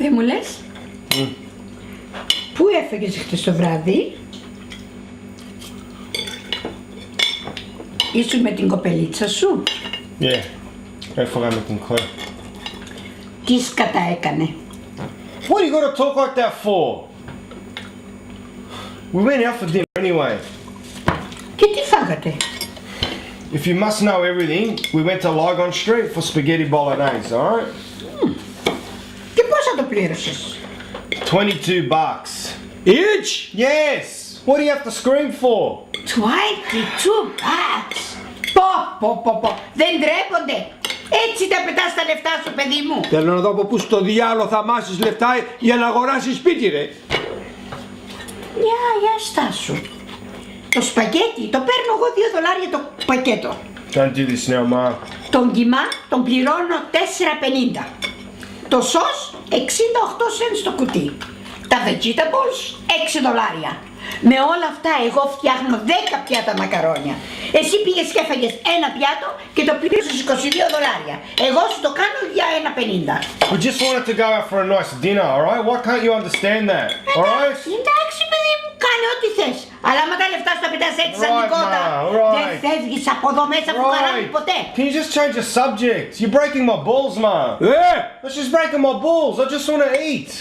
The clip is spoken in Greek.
Δεν μου λες? Πού έφεγες χτες το βράδυ? Ήσουν με την κοπελίτσα σου? Yeah, έφαγα με την Claire. Τι σκατά έκανε? What do you gotta talk like that for? We went out for dinner anyway. Και τι φάγατε? If you must know everything, we went to Lygon Street for spaghetti bolognese, alright? Και πόσα το πλήρωσες? $22. Each? Yes! What do you have to scream for? 22 bucks! Πω! Δεν ντρέπονται! Έτσι τα πετάς τα λεφτά σου, παιδί μου! Θέλω να δω από πού στο διάλο θα μάσεις λεφτά για να αγοράσεις σπίτι, ρε. Για στάσου. Το σπαγγέτι το παίρνω εγώ $2 το πακέτο. Don't do this now, Ma. Τον κιμά τον πληρώνω 4,50. Το σως 68 cents το κουτί. Τα vegetables $6. Με όλα αυτά εγώ φτιάχνω 10 πιάτα μακαρόνια. Εσύ πήγες και έφαγες ένα πιάτο και το πλήρωσες $22. Εγώ σου το κάνω για $1,50. We just wanted to go out for a nice dinner, alright? Why can't you understand that? Alright? Εντάξει παιδί μου, κάνε ό,τι θες. Αλλά άμα τα λεφτά σου τα πετάς έτσι σαν Right, νικότα, Ma, right. δεν φεύγεις από εδώ μέσα που χαράμι ποτέ. Can you just change the subject? You're breaking my balls, Ma. Ε! That's just breaking my balls. I just want to eat.